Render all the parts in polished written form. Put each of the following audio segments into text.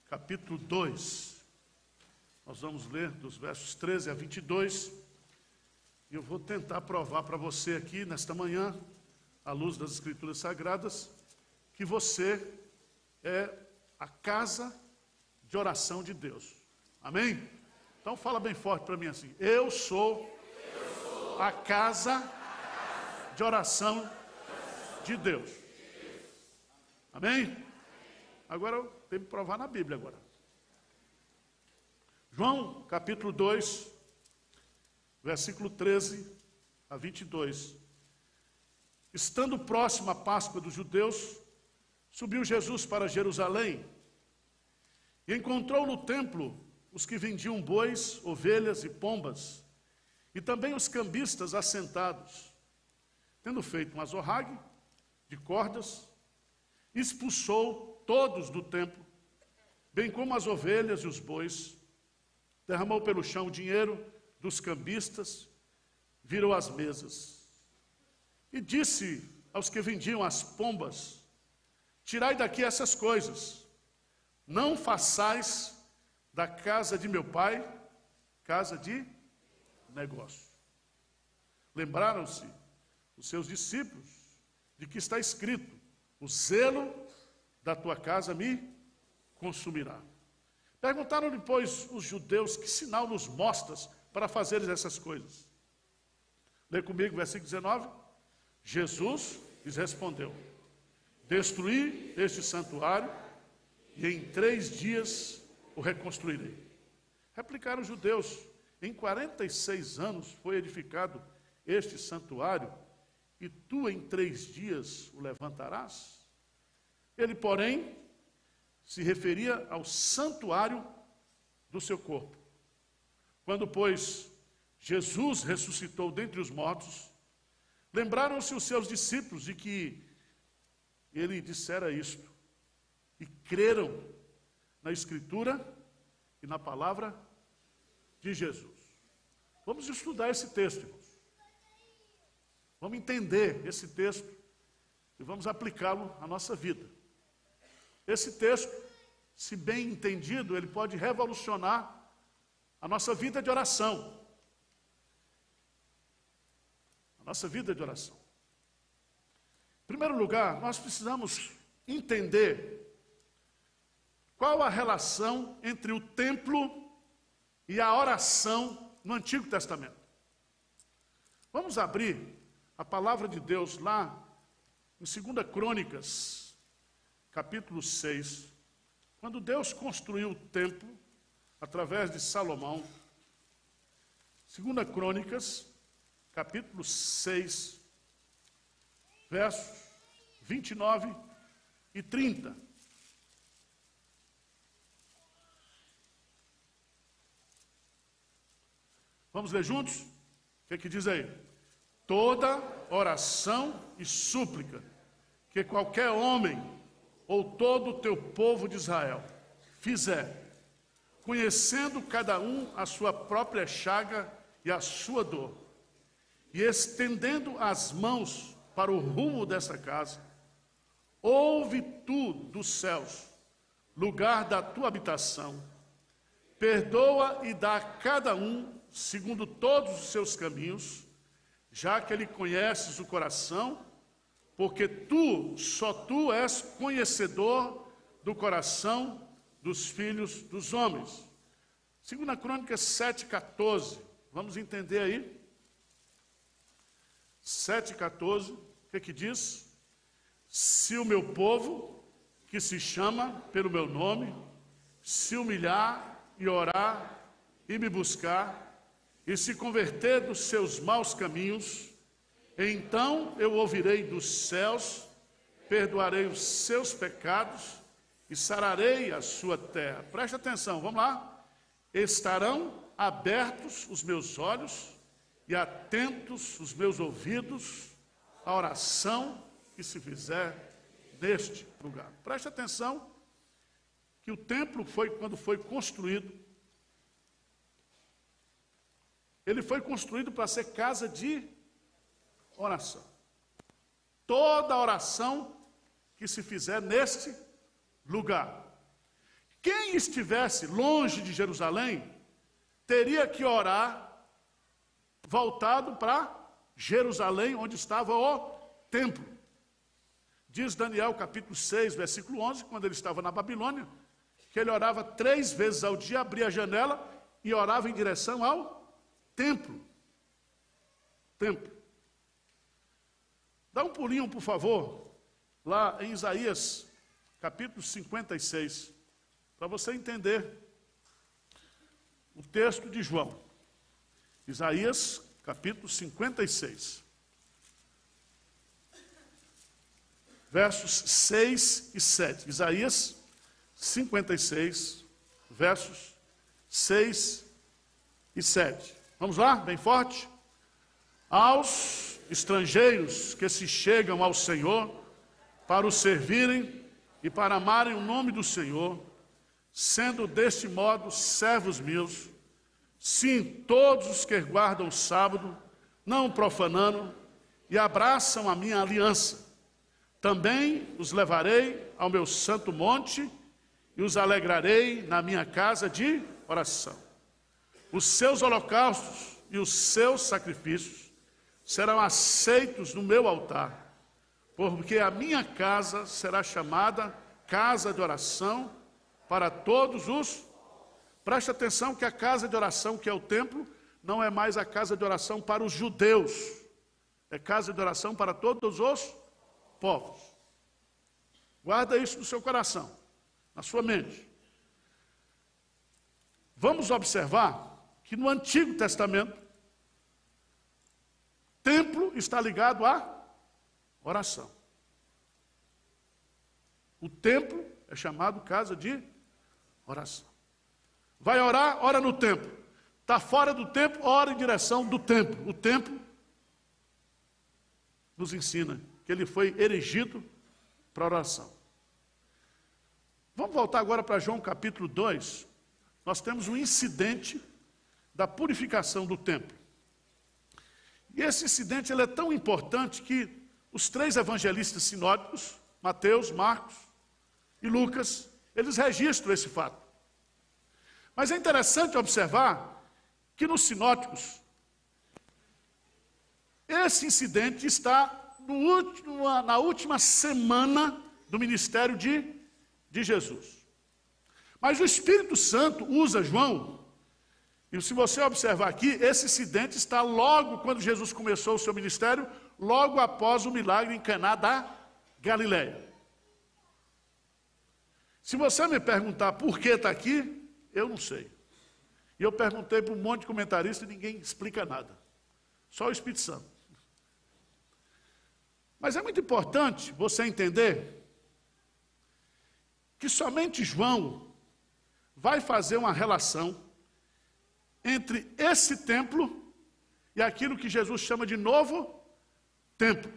capítulo 2. Nós vamos ler dos versos 13 a 22. E eu vou tentar provar para você aqui, nesta manhã, à luz das Escrituras Sagradas, que você é a casa de oração de Deus. Amém? Então fala bem forte para mim assim: eu sou a casa de oração de Deus. Amém? Agora eu tenho que provar na Bíblia agora. João, capítulo 2, versículo 13 a 22. Estando próximo à Páscoa dos judeus, subiu Jesus para Jerusalém e encontrou no templo os que vendiam bois, ovelhas e pombas, e também os cambistas assentados. Tendo feito um azorrague de cordas, expulsou todos do templo, bem como as ovelhas e os bois, derramou pelo chão o dinheiro dos cambistas, virou as mesas. E disse aos que vendiam as pombas: tirai daqui essas coisas, não façais da casa de meu pai casa de negócio. Lembraram-se os seus discípulos de que está escrito: o zelo da tua casa me consumirá. Perguntaram depois os judeus: que sinal nos mostras para fazeres essas coisas? Lê comigo o versículo 19. Jesus lhes respondeu: destruí este santuário e em 3 dias o reconstruirei. Replicaram os judeus: em 46 anos foi edificado este santuário e tu em 3 dias o levantarás? Ele, porém, se referia ao santuário do seu corpo. Quando, pois, Jesus ressuscitou dentre os mortos, lembraram-se os seus discípulos de que ele dissera isto, e creram na Escritura e na palavra de Jesus. Vamos estudar esse texto, irmãos. Vamos entender esse texto e vamos aplicá-lo à nossa vida. Esse texto, se bem entendido, ele pode revolucionar a nossa vida de oração. A nossa vida de oração. Em primeiro lugar, nós precisamos entender qual a relação entre o templo e a oração no Antigo Testamento. Vamos abrir a palavra de Deus lá em 2 Crônicas, capítulo 6, quando Deus construiu o templo através de Salomão. 2 Crônicas, capítulo 6, versos 29 e 30. Vamos ler juntos? O que diz aí? Toda oração e súplica que qualquer homem ou todo o teu povo de Israel fizer, conhecendo cada um a sua própria chaga e a sua dor, e estendendo as mãos para o rumo desta casa, ouve tu dos céus, lugar da tua habitação, perdoa e dá a cada um segundo todos os seus caminhos, já que ele conheces o coração, porque só tu és conhecedor do coração dos filhos dos homens. 2 Crônicas 7,14, vamos entender aí? 7,14, o que diz? Se o meu povo, que se chama pelo meu nome, se humilhar e orar e me buscar, e se converter dos seus maus caminhos, então eu ouvirei dos céus, perdoarei os seus pecados e sararei a sua terra. Preste atenção, vamos lá. Estarão abertos os meus olhos e atentos os meus ouvidos à oração que se fizer neste lugar. Preste atenção que o templo quando foi construído, ele foi construído para ser casa de oração. Toda oração que se fizer neste lugar. Quem estivesse longe de Jerusalém, teria que orar voltado para Jerusalém, onde estava o templo. Diz Daniel capítulo 6, versículo 11, quando ele estava na Babilônia, que ele orava 3 vezes ao dia, abria a janela e orava em direção ao templo. Templo. Dá um pulinho, por favor, lá em Isaías capítulo 56, para você entender o texto de João. Isaías, capítulo 56. Versos 6 e 7. Isaías 56, versos 6 e 7. Vamos lá, bem forte? Aos estrangeiros que se chegam ao Senhor para o servirem e para amarem o nome do Senhor, sendo deste modo servos meus, sim, todos os que guardam o sábado, não profanando, e abraçam a minha aliança. Também os levarei ao meu santo monte e os alegrarei na minha casa de oração. Os seus holocaustos e os seus sacrifícios serão aceitos no meu altar, porque a minha casa será chamada casa de oração para todos os... Preste atenção que a casa de oração, que é o templo, não é mais a casa de oração para os judeus. É casa de oração para todos os povos. Guarda isso no seu coração, na sua mente. Vamos observar que no Antigo Testamento, templo está ligado à oração. O templo é chamado casa de oração. Vai orar, ora no templo. Está fora do templo, ora em direção do templo. O templo nos ensina que ele foi erigido para oração. Vamos voltar agora para João capítulo 2. Nós temos um incidente da purificação do templo. E esse incidente ele é tão importante que os 3 evangelistas sinóticos, Mateus, Marcos e Lucas, eles registram esse fato. Mas é interessante observar que nos sinóticos, esse incidente está na última semana do ministério de Jesus. Mas o Espírito Santo usa João, e se você observar aqui, esse incidente está logo quando Jesus começou o seu ministério, logo após o milagre em Caná da Galileia. Se você me perguntar por que está aqui, eu não sei. E eu perguntei para um monte de comentarista e ninguém explica nada. Só o Espírito Santo. Mas é muito importante você entender que somente João vai fazer uma relação entre esse templo e aquilo que Jesus chama de novo templo.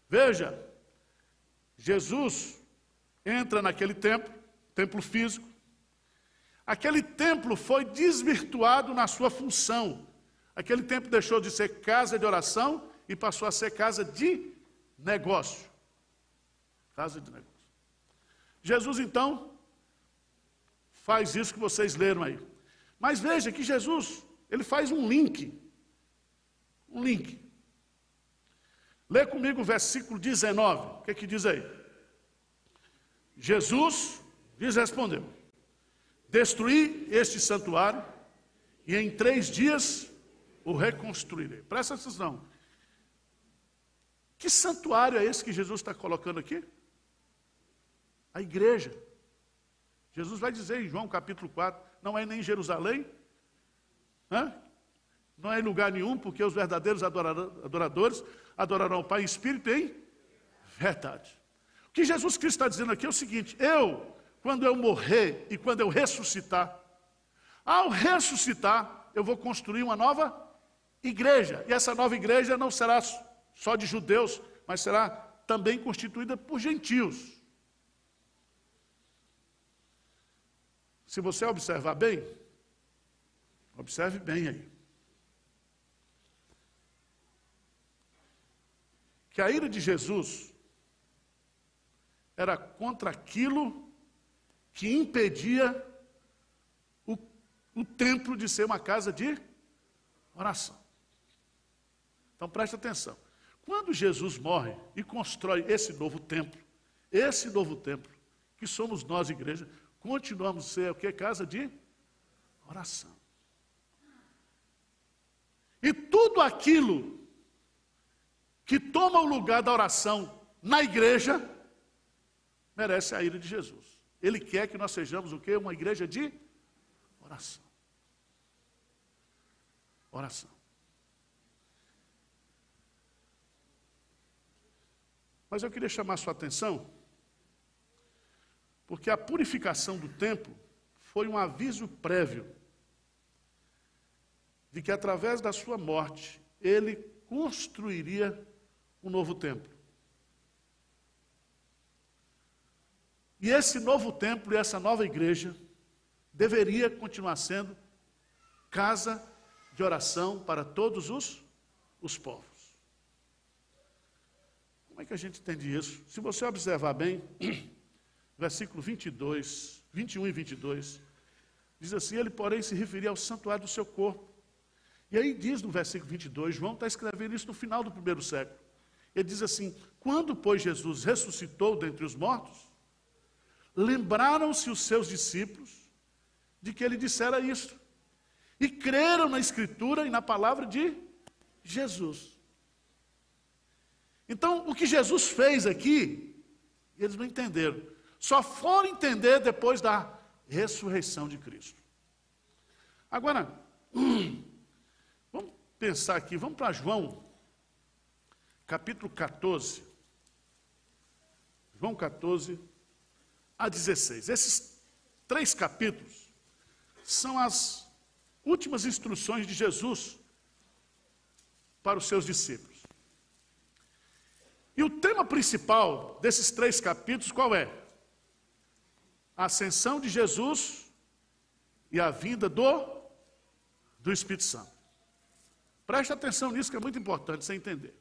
Veja, Jesus entra naquele templo, templo físico. Aquele templo foi desvirtuado na sua função. Aquele templo deixou de ser casa de oração e passou a ser casa de negócio. Casa de negócio. Jesus, então, faz isso que vocês leram aí. Mas veja que Jesus, ele faz um link. Um link. Lê comigo o versículo 19. O que é que diz aí? Jesus lhes respondeu: destruí este santuário e em 3 dias o reconstruirei. Presta atenção. Que santuário é esse que Jesus está colocando aqui? A igreja. Jesus vai dizer em João capítulo 4, não é nem em Jerusalém, não é em lugar nenhum, porque os verdadeiros adoradores adorarão o Pai em espírito e em verdade. O que Jesus Cristo está dizendo aqui é o seguinte: quando eu morrer e quando eu ressuscitar, ao ressuscitar, eu vou construir uma nova igreja. E essa nova igreja não será só de judeus, mas será também constituída por gentios. Se você observar bem, observe bem aí, que a ira de Jesus era contra aquilo que impedia o templo de ser uma casa de oração. Então preste atenção. Quando Jesus morre e constrói esse novo templo, que somos nós, igreja, continuamos a ser o que? Casa de oração. E tudo aquilo que toma o lugar da oração na igreja merece a ira de Jesus. Ele quer que nós sejamos o quê? Uma igreja de oração. Oração. Mas eu queria chamar a sua atenção, porque a purificação do templo foi um aviso prévio de que através da sua morte ele construiria um novo templo. E esse novo templo e essa nova igreja deveria continuar sendo casa de oração para todos os povos. Como é que a gente entende isso? Se você observar bem, versículo 22, 21 e 22, diz assim: ele, porém, se referia ao santuário do seu corpo. E aí diz no versículo 22, João está escrevendo isso no final do primeiro século. Ele diz assim: quando, pois, Jesus ressuscitou dentre os mortos, lembraram-se os seus discípulos de que ele dissera isto, e creram na Escritura e na palavra de Jesus. Então, o que Jesus fez aqui, eles não entenderam. Só foram entender depois da ressurreição de Cristo. Agora, vamos pensar aqui, vamos para João, capítulo 14. João 14 a 16. Esses 3 capítulos são as últimas instruções de Jesus para os seus discípulos. E o tema principal desses 3 capítulos qual é? A ascensão de Jesus e a vinda do Espírito Santo. Preste atenção nisso, que é muito importante você entender.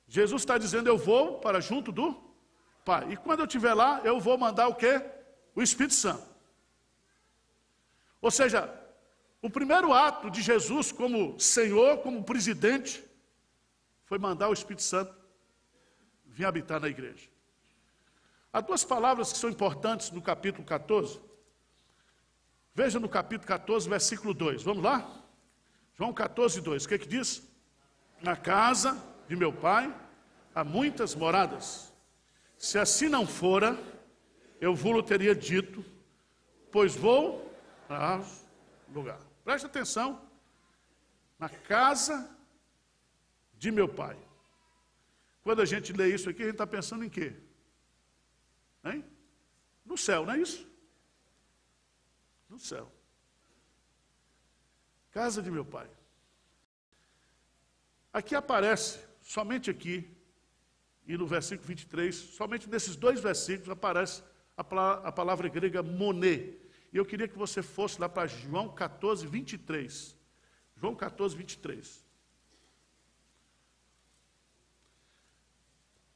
Jesus está dizendo: eu vou para junto do Pai. E quando eu estiver lá, eu vou mandar o quê? O Espírito Santo. Ou seja, o primeiro ato de Jesus como Senhor, como presidente, foi mandar o Espírito Santo vir habitar na igreja. Há 2 palavras que são importantes no capítulo 14. Veja no capítulo 14, versículo 2. Vamos lá? João 14, 2. O que diz? Na casa de meu Pai há muitas moradas. Se assim não fora, eu vou-lo teria dito, pois vou para lugar. Preste atenção. Na casa de meu Pai. Quando a gente lê isso aqui, a gente está pensando em quê? Hein? No céu, não é isso? No céu. Casa de meu Pai. Aqui aparece, somente aqui, e no versículo 23, somente nesses 2 versículos aparece a palavra grega moné. E eu queria que você fosse lá para João 14, 23. João 14, 23.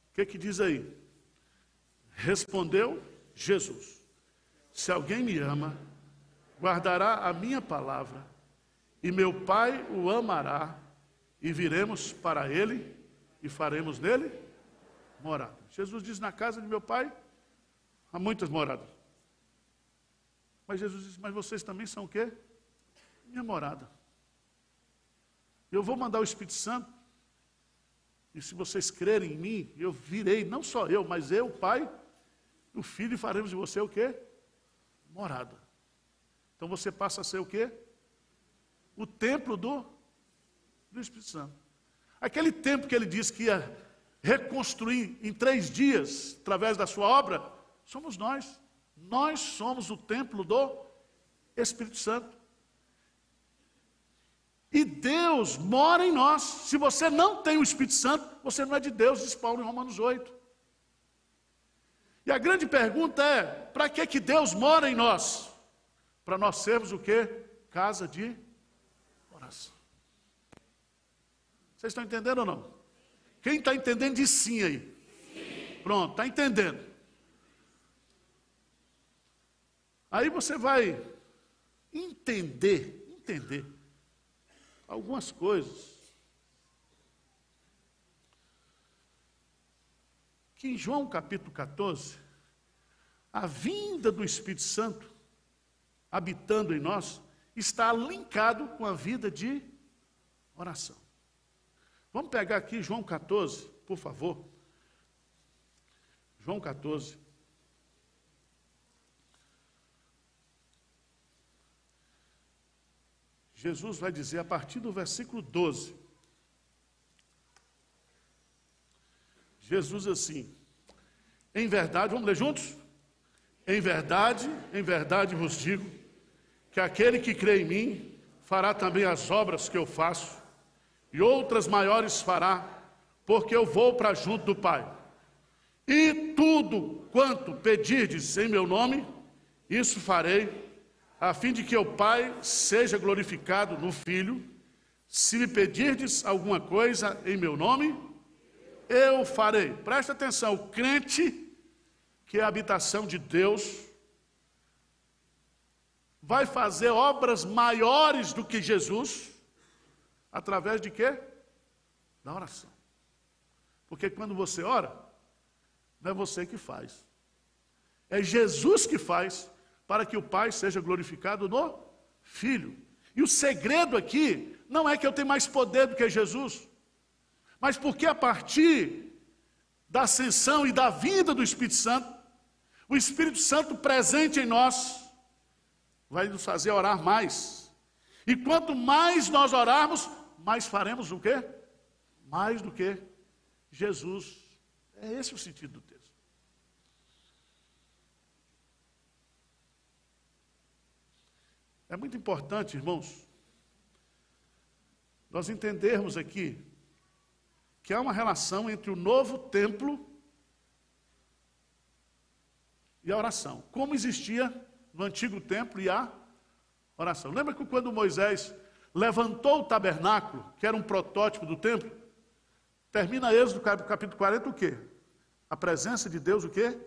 O que diz aí? Respondeu Jesus: se alguém me ama, guardará a minha palavra, e meu Pai o amará, e viremos para ele, e faremos nele morada. Jesus diz: na casa de meu Pai há muitas moradas. Mas Jesus diz: mas vocês também são o quê? Minha morada. Eu vou mandar o Espírito Santo, e se vocês crerem em mim, eu virei, não só eu, mas eu, o Pai, o Filho, e faremos de você o quê? Morada. Então você passa a ser o quê? O templo do Espírito Santo. Aquele templo que ele disse que ia reconstruir em 3 dias, através da sua obra, somos nós. Nós somos o templo do Espírito Santo. E Deus mora em nós. Se você não tem o Espírito Santo, você não é de Deus, diz Paulo em Romanos 8. E a grande pergunta é: para que Deus mora em nós? Para nós sermos o quê? Casa de oração. Vocês estão entendendo ou não? Quem está entendendo diz sim aí. Sim. Pronto, está entendendo. Aí você vai entender algumas coisas que em João capítulo 14, a vinda do Espírito Santo habitando em nós está linkado com a vida de oração. Vamos pegar aqui João 14, por favor. João 14. Jesus vai dizer a partir do versículo 12. Jesus assim, em verdade, vamos ler juntos? Em verdade vos digo, que aquele que crê em mim, fará também as obras que eu faço, e outras maiores fará, porque eu vou para junto do Pai. E tudo quanto pedirdes em meu nome, isso farei, a fim de que o Pai seja glorificado no Filho. Se me pedirdes alguma coisa em meu nome, eu farei. Presta atenção, o crente, que é a habitação de Deus, vai fazer obras maiores do que Jesus, através de quê? Da oração. Porque quando você ora, não é você que faz. É Jesus que faz, para que o Pai seja glorificado no Filho. E o segredo aqui, não é que eu tenho mais poder do que Jesus, mas porque a partir da ascensão e da vinda do Espírito Santo, o Espírito Santo presente em nós, vai nos fazer orar mais. E quanto mais nós orarmos, mais faremos o quê? Mais do que Jesus. É esse o sentido do texto. É muito importante, irmãos, nós entendermos aqui que há uma relação entre o novo templo e a oração. Como existia no antigo templo e a oração. Lembra que quando Moisés levantou o tabernáculo, que era um protótipo do templo, termina Êxodo capítulo 40 o quê? A presença de Deus o quê?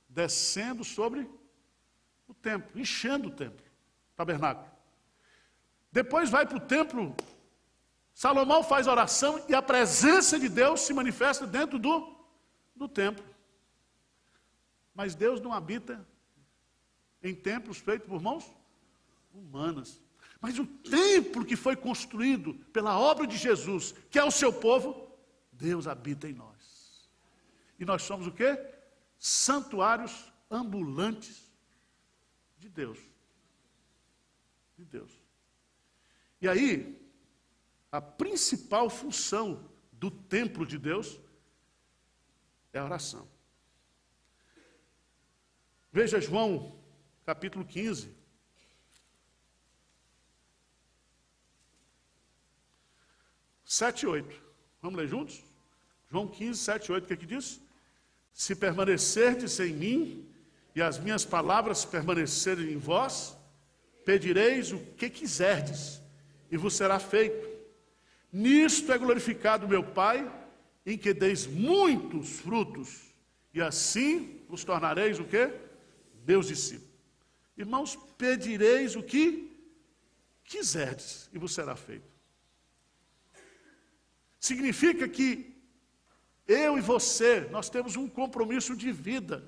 Descendo sobre o templo, enchendo o templo, o tabernáculo. Depois vai para o templo, Salomão faz oração e a presença de Deus se manifesta dentro do templo. Mas Deus não habita em templos feitos por mãos humanas. Mas o templo que foi construído pela obra de Jesus, que é o seu povo, Deus habita em nós. E nós somos o quê? Santuários ambulantes de Deus. De Deus. E aí, a principal função do templo de Deus é a oração. Veja João, capítulo 15. Sete e 8. Vamos ler juntos? João 15, 7 e 8, o que é que diz? Se permanecerdes em mim, e as minhas palavras permanecerem em vós, pedireis o que quiserdes, e vos será feito. Nisto é glorificado meu Pai, em que deis muitos frutos, e assim vos tornareis o quê? Meus discípulos. Irmãos, pedireis o que quiserdes, e vos será feito. Significa que eu e você, nós temos um compromisso de vida,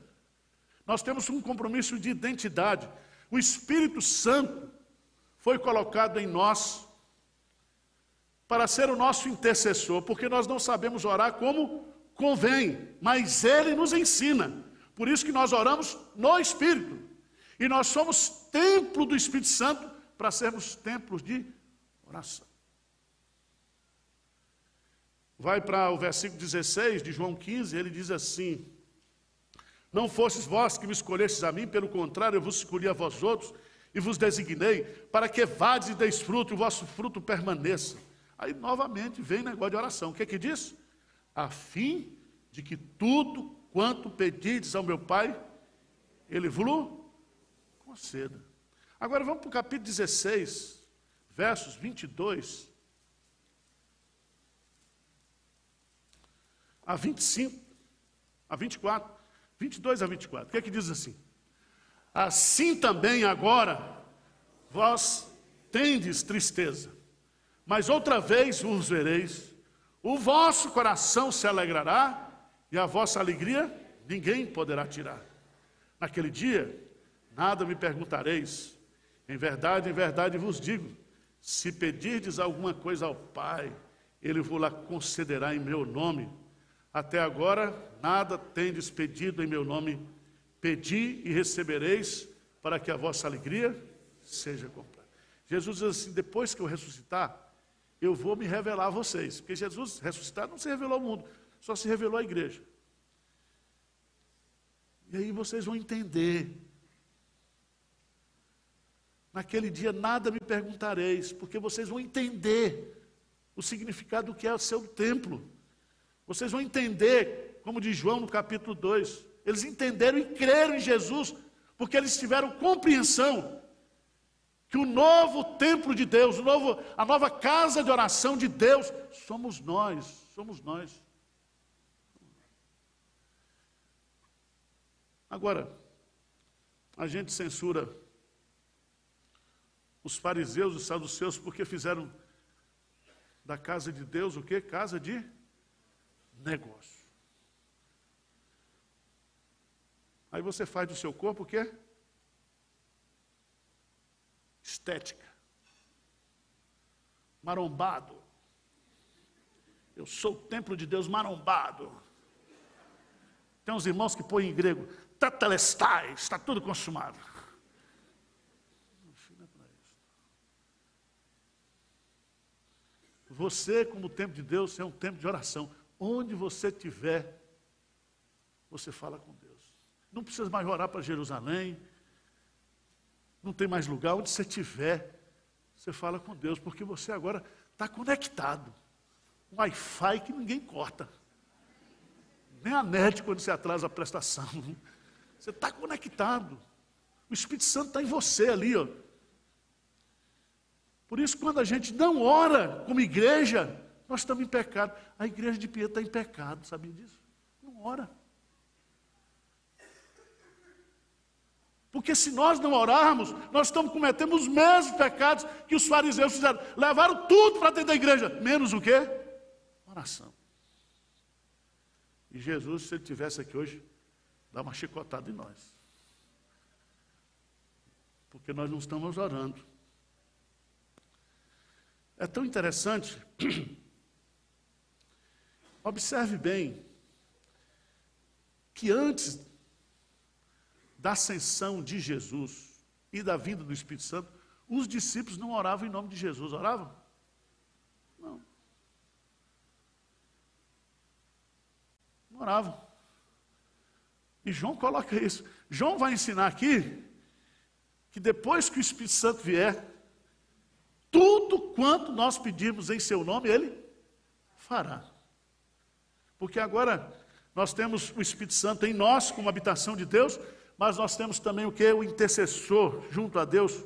nós temos um compromisso de identidade. O Espírito Santo foi colocado em nós para ser o nosso intercessor, porque nós não sabemos orar como convém, mas Ele nos ensina. Por isso que nós oramos no Espírito. E nós somos templo do Espírito Santo para sermos templos de oração. Vai para o versículo 16 de João 15, ele diz assim: não fostes vós que me escolhestes a mim, pelo contrário, eu vos escolhi a vós outros e vos designei, para que vades e deis fruto, e o vosso fruto permaneça. Aí, novamente, vem o negócio de oração. O que é que diz? A fim de que tudo quanto pedirdes ao meu Pai, Ele vos conceda. Agora, vamos para o capítulo 16, versos 22 a 25, a 24, 22 a 24. O que é que diz assim? Assim também agora vós tendes tristeza, mas outra vez vos vereis, o vosso coração se alegrará, e a vossa alegria ninguém poderá tirar. Naquele dia, nada me perguntareis. Em verdade vos digo, se pedirdes alguma coisa ao Pai, Ele vos-la concederá em meu nome. Até agora, nada tendes pedido em meu nome. Pedi e recebereis, para que a vossa alegria seja completa. Jesus diz assim, depois que eu ressuscitar, eu vou me revelar a vocês. Porque Jesus ressuscitado não se revelou ao mundo, só se revelou à igreja. E aí vocês vão entender. Naquele dia nada me perguntareis, porque vocês vão entender o significado do que é o seu templo. Vocês vão entender, como diz João no capítulo 2, eles entenderam e creram em Jesus, porque eles tiveram compreensão que o novo templo de Deus, a nova casa de oração de Deus, somos nós. Agora, a gente censura os fariseus e os saduceus porque fizeram da casa de Deus o quê? Casa de negócio. Aí você faz do seu corpo o quê? Estética. Marombado. Eu sou o templo de Deus marombado. Tem uns irmãos que põem em grego, tetelestai, está tudo consumado. Você, como templo de Deus, é um templo de oração. Onde você estiver, você fala com Deus. Não precisa mais orar para Jerusalém. Não tem mais lugar. Onde você estiver, você fala com Deus. Porque você agora está conectado. Um Wi-Fi que ninguém corta. Nem a net quando você atrasa a prestação. Você está conectado. O Espírito Santo está em você ali, ó. Por isso, quando a gente não ora como igreja, nós estamos em pecado. A igreja de Pietro está em pecado, sabia disso? Não ora. Porque se nós não orarmos, nós estamos cometendo os mesmos pecados que os fariseus fizeram. Levaram tudo para dentro da igreja, menos o quê? Oração. E Jesus, se ele estivesse aqui hoje, dá uma chicotada em nós. Porque nós não estamos orando. É tão interessante, observe bem, que antes da ascensão de Jesus e da vinda do Espírito Santo, os discípulos não oravam em nome de Jesus, oravam? Não. Não oravam. E João coloca isso. João vai ensinar aqui, que depois que o Espírito Santo vier, tudo quanto nós pedimos em seu nome, Ele fará. Porque agora nós temos o Espírito Santo em nós, como habitação de Deus, mas nós temos também o que? O intercessor junto a Deus.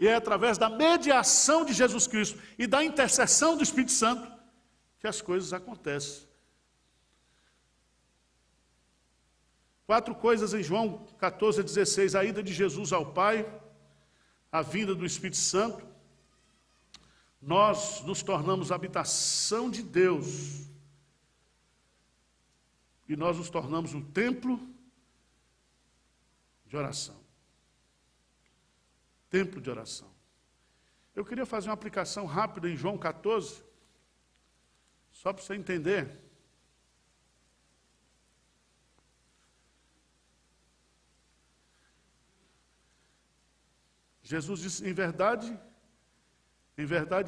E é através da mediação de Jesus Cristo e da intercessão do Espírito Santo que as coisas acontecem. 4 coisas em João 14:16, a ida de Jesus ao Pai, a vinda do Espírito Santo. Nós nos tornamos habitação de Deus. E nós nos tornamos um templo de oração. Templo de oração. Eu queria fazer uma aplicação rápida em João 14, só para você entender. Jesus disse, em verdade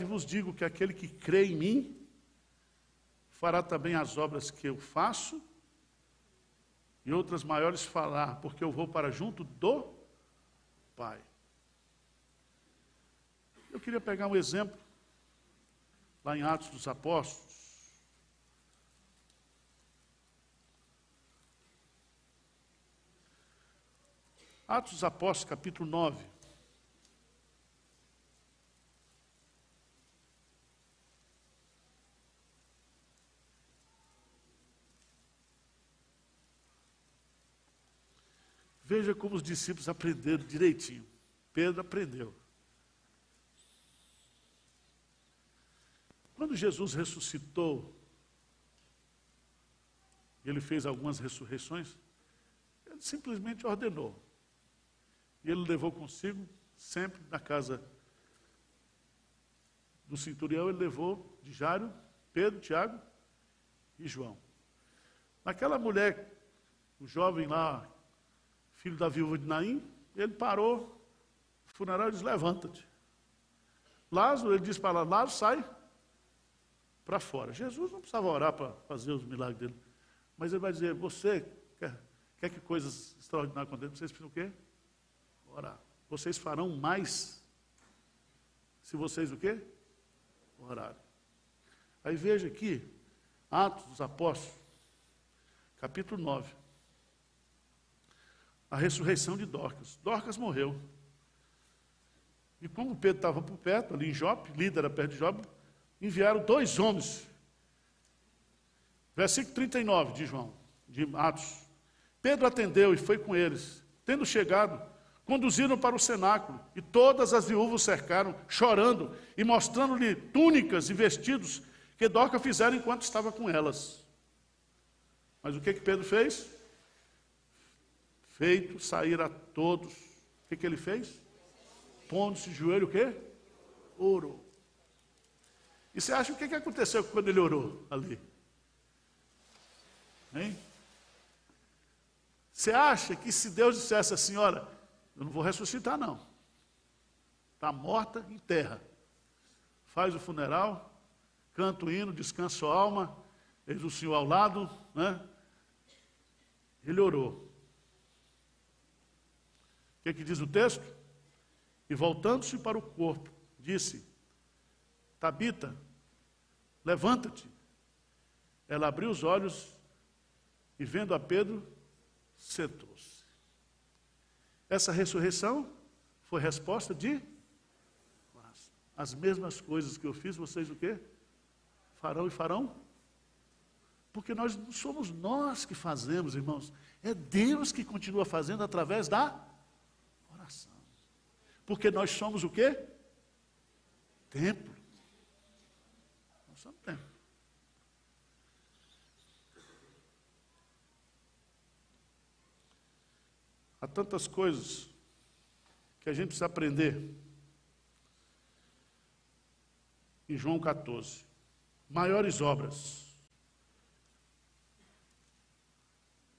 vos digo que aquele que crê em mim, fará também as obras que eu faço, e outras maiores fará, porque eu vou para junto do Pai. Eu queria pegar um exemplo, lá em Atos dos Apóstolos. Atos dos Apóstolos, capítulo 9. veja como os discípulos aprenderam direitinho. Pedro aprendeu. Quando Jesus ressuscitou, ele fez algumas ressurreições, ele simplesmente ordenou. E ele levou consigo, sempre na casa do centurião, ele levou de Jairo, Pedro, Tiago e João. Naquela mulher, o jovem lá, filho da viúva de Naim, ele parou, o funeral, e disse: levanta-te. Lázaro, ele disse para Lázaro, sai para fora. Jesus não precisava orar para fazer os milagres dele. Mas ele vai dizer: você quer que coisas extraordinárias aconteçam? Vocês precisam o quê? Orar. Vocês farão mais se vocês o quê? Orarem. Aí veja aqui, Atos dos Apóstolos, capítulo 9. A ressurreição de Dorcas. Dorcas morreu. E como Pedro estava por perto, ali em Jope, líder era perto de Jope, enviaram 2 homens. Versículo 39 de João, de Atos. Pedro atendeu e foi com eles. Tendo chegado, conduziram para o cenáculo, e todas as viúvas cercaram, chorando, e mostrando-lhe túnicas e vestidos que Dorcas fizeram enquanto estava com elas. Mas o que Pedro fez? Feito sair a todos. O que ele fez? Pondo-se de joelho, o quê? Orou. E você acha o que aconteceu quando ele orou ali? Hein? Você acha que se Deus dissesse assim: olha, eu não vou ressuscitar não, está morta em terra, faz o funeral, canta o hino, descansa sua alma, eis o Senhor ao lado, né? Ele orou. O que diz o texto? E voltando-se para o corpo, disse: Tabita, levanta-te. Ela abriu os olhos e, vendo a Pedro, sentou-se. Essa ressurreição foi resposta de oração. As mesmas coisas que eu fiz, vocês o quê? Farão e farão? Porque nós não somos nós que fazemos, irmãos. É Deus que continua fazendo através da oração. Porque nós somos o quê? Templo. Nós somos templo. Há tantas coisas que a gente precisa aprender. Em João 14. Maiores obras.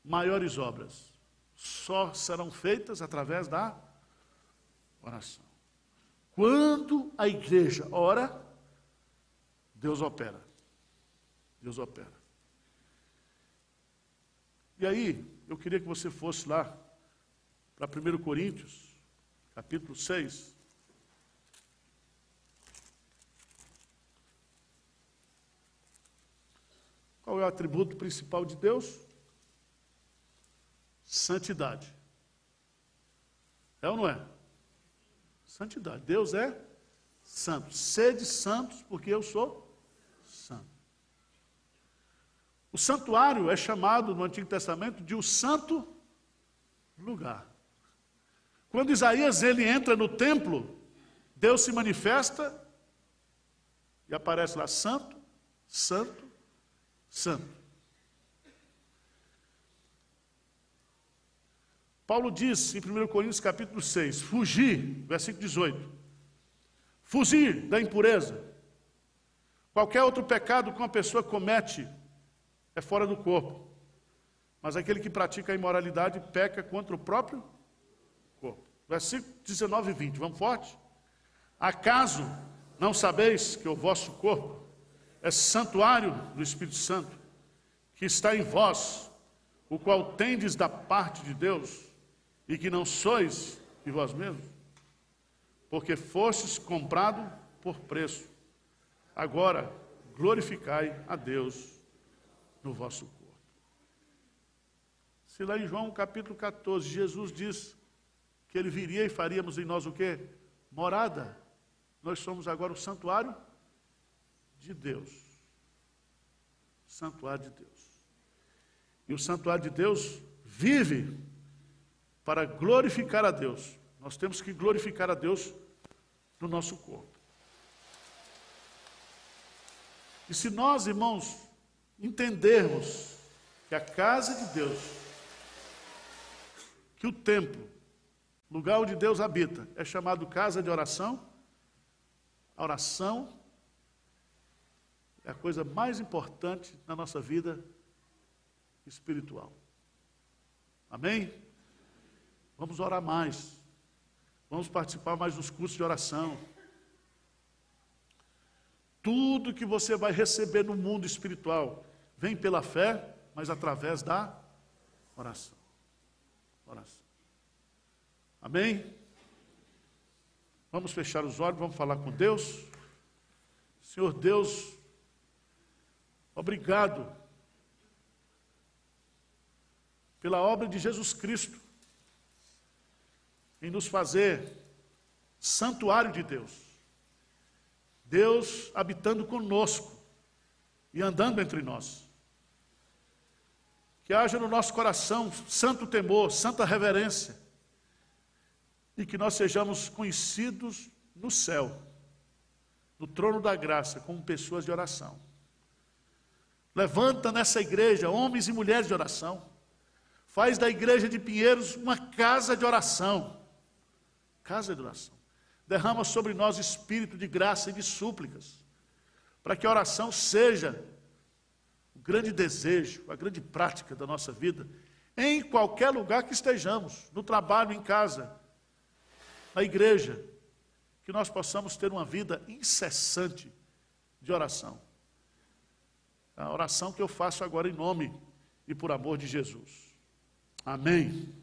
Maiores obras só serão feitas através da oração. Quando a igreja ora, Deus opera. Deus opera. E aí, eu queria que você fosse lá para 1 Coríntios, capítulo 6. Qual é o atributo principal de Deus? Santidade. É ou não é? Santidade. Deus é santo. Sede santos, porque eu sou santo. O santuário é chamado no Antigo Testamento de o santo lugar. Quando Isaías ele entra no templo, Deus se manifesta e aparece lá: santo, santo, santo. Paulo diz em 1 Coríntios capítulo 6, fugir, versículo 18, fugir da impureza. Qualquer outro pecado que uma pessoa comete é fora do corpo, mas aquele que pratica a imoralidade peca contra o próprio corpo. Versículo 19 e 20, vamos forte? Acaso não sabeis que o vosso corpo é santuário do Espírito Santo, que está em vós, o qual tendes da parte de Deus, e que não sois de vós mesmos? Porque fostes comprado por preço. Agora glorificai a Deus no vosso corpo. Se lá em João capítulo 14, Jesus diz que ele viria e faríamos em nós o quê? Morada. Nós somos agora o santuário de Deus. Santuário de Deus. E o santuário de Deus vive para glorificar a Deus. Nós temos que glorificar a Deus no nosso corpo. E se nós, irmãos, entendermos que a casa de Deus, que o templo, lugar onde Deus habita, é chamado casa de oração, a oração é a coisa mais importante na nossa vida espiritual. Amém? Vamos orar mais. Vamos participar mais dos cursos de oração. Tudo que você vai receber no mundo espiritual vem pela fé, mas através da oração. Oração. Amém? Vamos fechar os olhos, vamos falar com Deus. Senhor Deus, obrigado pela obra de Jesus Cristo em nos fazer santuário de Deus. Deus habitando conosco e andando entre nós. Que haja no nosso coração santo temor, santa reverência, e que nós sejamos conhecidos no céu, no trono da graça, como pessoas de oração. Levanta nessa igreja homens e mulheres de oração. Faz da igreja de Pinheiros uma casa de oração. Casa de oração. Derrama sobre nós espírito de graça e de súplicas, para que a oração seja o grande desejo, a grande prática da nossa vida, em qualquer lugar que estejamos, no trabalho, em casa, na igreja, que nós possamos ter uma vida incessante de oração. A oração que eu faço agora em nome e por amor de Jesus. Amém.